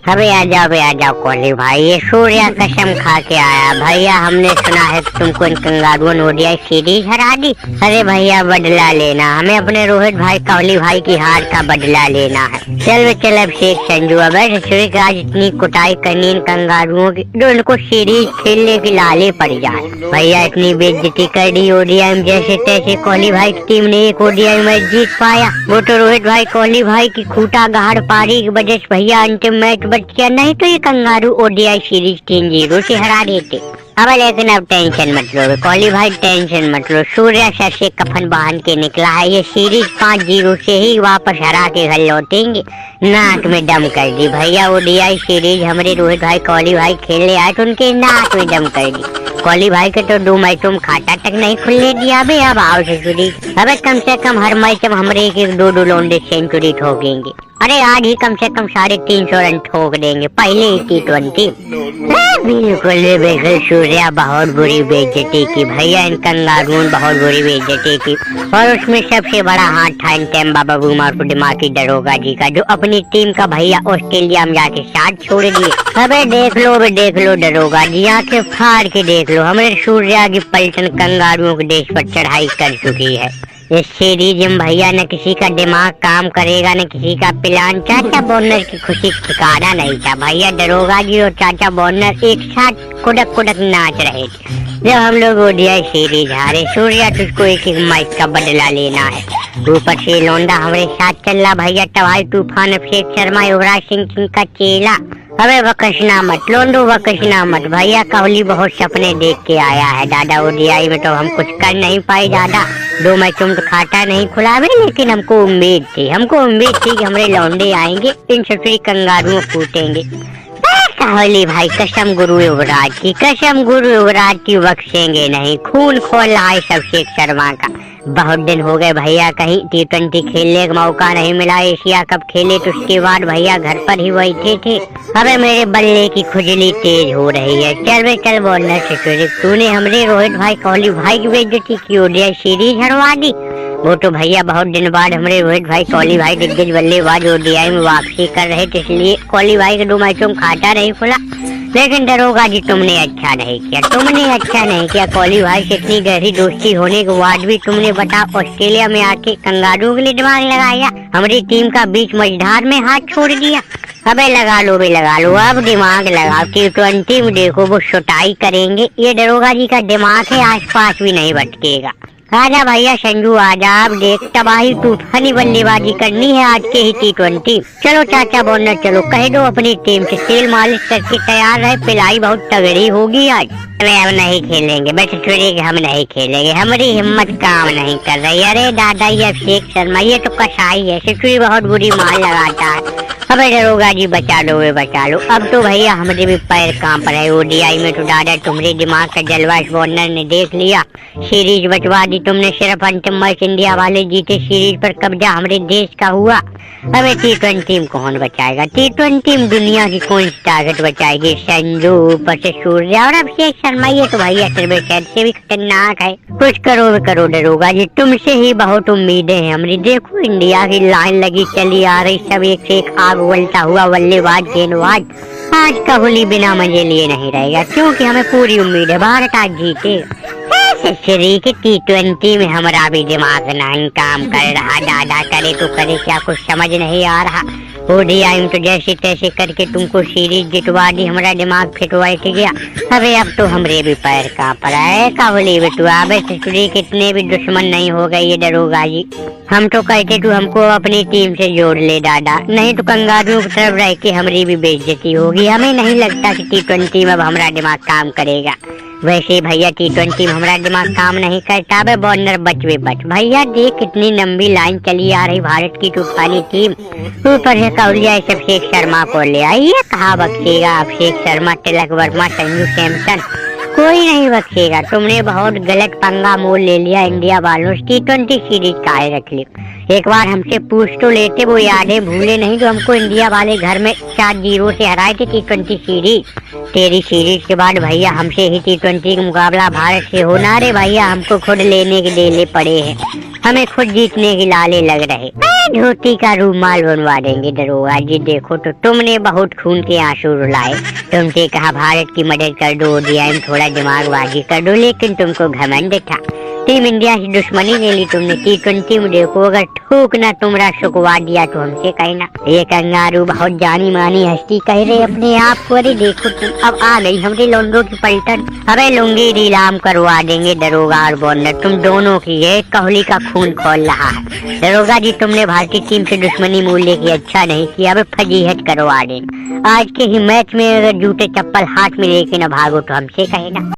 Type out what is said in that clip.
अबे आ जाओ कोहली भाई, ये सूर्या कसम खा के आया भैया। हमने सुना है कि तुमको इन कंगारुओं ने ओडीआई सीरीज हरा दी। अरे भैया बदला लेना, हमें अपने रोहित भाई कोहली भाई की हार का बदला लेना है। चल अभिषेक संजू, अब आज इतनी कुटाई करनी इन कंगारुओं की जो इनको सीरीज खेलने की लाले पड़ जाए। भैया इतनी बेइज्जती कर दी ओडीआई में, जैसे तैसे कोहली भाई की टीम ने एक ओडीआई मैच जीत पाया। वो तो रोहित भाई कोहली भाई की खूटा गाड़ पारी की वजह से भैया अंतिम मैच बच गया, नहीं तो ये कंगारू ओडीआई सीरीज 3-0 से हरा देते। अब लेकिन अब टेंशन मत लो कोहली भाई, टेंशन मत लो। सूर्या सर से कफन बांध के निकला है, ये सीरीज 5-0 से ही वापस हरा के घर लौटेंगे। नाक में दम कर दी भैया, ओडीआई सीरीज हमारे रोहित भाई कोहली भाई खेलने आए तो उनके नाक में दम कर दी। कोहली भाई के तो 2 मैचों में खाता तक नहीं खुलने दिया। अबे अब आओ सेंचुरी, अबे कम से कम हर मैच में हमारे एक 2 लौंडे सेंचुरी ठोकेंगे। अरे आज ही कम से कम 350 रन ठोक देंगे, पहले ही T20। बिल्कुल सूर्या बहुत बुरी बेइज्जती की भैया, इन कंगारुओं ने बहुत बुरी बेइज्जती की। और उसमें सबसे बड़ा हाथ था इन टेम्बा बबूमा को दिमागी दरोगा जी का, जो अपनी टीम का भैया ऑस्ट्रेलिया में जाके साथ छोड़ दिए। अबे देख लो दरोगा जी, आंखें फाड़ के देख लो, हमारे सूर्या की पलटन कंगारुओं के देश पर चढ़ाई कर चुकी है। इस सीरीज में भैया न किसी का दिमाग काम करेगा, न किसी का प्लान। चाचा बॉर्नर की खुशी ठिकाना नहीं था भैया, दरोगा जी और चाचा बॉर्नर एक साथ कुड़क नाच रहे थे जब हम लोग ओडीआई सीरीज हारे। सूर्या तुझको एक मैच का बदला लेना है, ऊपर से लौंडा हमारे साथ चल रहा भैया, तवाई तूफान अभिषेक शर्मा युवराज सिंह का चेला। अबे बकसना मत लोंडो, बकसना मत भैया, कोहली बहुत सपने देख के आया है दादा। ओडीआई में तो हम कुछ कर नहीं पाए दादा, 2 मैचों में तो खाता नहीं खुला, लेकिन हमको उम्मीद थी कि हमारे लौंडे आएंगे, इन ससुरी कंगारुओं कूटेंगे। कोहली भाई कसम गुरु युवराज की बख्शेंगे नहीं, खून खोल रहा है अभिषेक शर्मा का। बहुत दिन हो गए भैया कहीं T20 खेलने का मौका नहीं मिला। एशिया कप खेले तो उसके बाद भैया घर पर ही बैठे थे। अबे मेरे बल्ले की खुजली तेज हो रही है। चल बॉलर से तूने हमरे रोहित भाई कोहली भाई की बेइज्जती की, ओडीआई सीरीज हरवा दी। वो तो भैया बहुत दिन बाद हमारे रोहित भाई कोहली भाई दिग्गज बल्लेबाज ओडीआई में वापसी कर रहे थे, इसलिए कोहली भाई के 2 मैचों में खाता नहीं खुला। लेकिन दरोगा जी तुमने अच्छा नहीं किया। कोहली भाई से इतनी गहरी दोस्ती होने के बाद भी तुमने बता ऑस्ट्रेलिया में आके कंगारू के लिए दिमाग लगाया, हमारी टीम का बीच मझधार में हाथ छोड़ दिया। अबे लगा लो, अब दिमाग लगाओ। T20 में देखो वो सुटाई करेंगे, ये दरोगा जी का दिमाग है आस पास भी नहीं भटकेगा। आजा भैया संजू आजा, अब देख तबाही तूफानी बल्लेबाजी करनी है आज के ही T20। चलो चाचा बॉर्नर चलो, कह दो अपनी टीम से तेल मालिश करके तैयार रहे, पिलाई बहुत तगड़ी होगी आज। अरे अब नहीं खेलेंगे, बस हम नहीं खेलेंगे, हमारी हिम्मत काम नहीं कर रही। अरे दादा ये अभिषेक शर्मा ये तो कसाई है, सिचुरी बहुत बुरी मार लगाता है। अबे दरोगा जी बचा लो। अब तो भैया हमारे भी पैर कांप रहे। ओडीआई में तो दादा तुम्हारे दिमाग का जलवा इस बॉर्नर ने देख लिया, सीरीज बचवा दी तुमने। सिर्फ अंतिम मैच इंडिया वाले जीते, सीरीज पर कब्जा हमारे देश का हुआ। अबे T20 में कौन बचाएगा? T20 में दुनिया की कौन सी ताकत बचाएगी? संजू ऊपर से सूर्या और अभिषेक शर्मा, ये तो भैया शहर से भी खतरनाक है। कुछ करो दरोगा जी, तुमसे ही बहुत उम्मीदें हैं हमारी। देखो इंडिया की लाइन लगी चली आ रही, सब एक से एक आग उगलता हुआ बल्लेबाज गेंदबाज। आज कोहली बिना मजे लिए नहीं रहेगा, क्योंकि हमें पूरी उम्मीद है भारत आज जीतेगा। श्री के T20 में हमारा भी दिमाग नहीं काम कर रहा, दादा करे तो करे क्या, कुछ समझ नहीं आ रहा। ओडीआई में तो जैसे तैसे करके तुमको सीरीज जितवा दी, हमारा दिमाग फिट गया। अबे अब तो हमरे भी पैर कांप रहा है। कोहली बिटुआ अबे ससुरी कितने भी दुश्मन नहीं हो गए ये दरोगा जी, हम तो कहते तू हमको अपनी टीम से जोड़ ले दादा, नहीं तो कंगारुओं की तरफ रह के हमारी भी बेइज्जती होगी। हमें नहीं लगता कि T20 में अब हमारा दिमाग काम करेगा। वैसे भैया T20 में हमारा दिमाग काम नहीं करता। बे बॉर्नर बच भैया, देख कितनी लंबी लाइन चली आ रही भारत की तूफानी टीम। ऊपर से कोहली अभिषेक शर्मा को ले आई, ये कहाँ बख्शेगा अभिषेक शर्मा, तिलक वर्मा, संजू सैमसन, कोई नहीं बख्शेगा। तुमने बहुत गलत पंगा मोल ले लिया इंडिया वालों से। T20 सीरीज काहे रख ली? एक बार हमसे पूछ तो लेते, वो यादें भूले नहीं जो हमको इंडिया वाले घर में 4-0 से हराए थे T20 सीरीज। तेरी सीरीज के बाद भैया हमसे ही T20 का मुकाबला भारत से होना रे भैया, हमको खुद लेने के देने पड़े हैं। हमें खुद जीतने की लाले लग रहे। धोती का रूमाल बनवा देंगे दरोगा जी। देखो तो तुमने बहुत खून के आंसू रुलाए, तुमसे कहा भारत की मदद कर दो, ओडीआई में थोड़ा दिमागबाजी कर दो, लेकिन तुमको घमंड था। टीम इंडिया से दुश्मनी ले ली तुमने। T20 में देखो, अगर ठोकना तुमरा सुखवा दिया तो हमसे कहना। ये कंगारू बहुत जानी मानी हस्ती कह रहे अपने आप को। अरे देखो तुम, अब आ गई हमरे लोंडो की पलटन। अबे लुंगी नीलाम करवा देंगे दरोगा और बॉन्डर, तुम दोनों की। ये कोहली का खून खोल रहा है। दरोगा जी तुमने भारतीय टीम से दुश्मनी मूल्य की अच्छा नहीं किया, अब फजीहत करवा देना। आज के ही मैच में अगर जूते चप्पल हाथ में लेके न भागो तो हमसे कहना।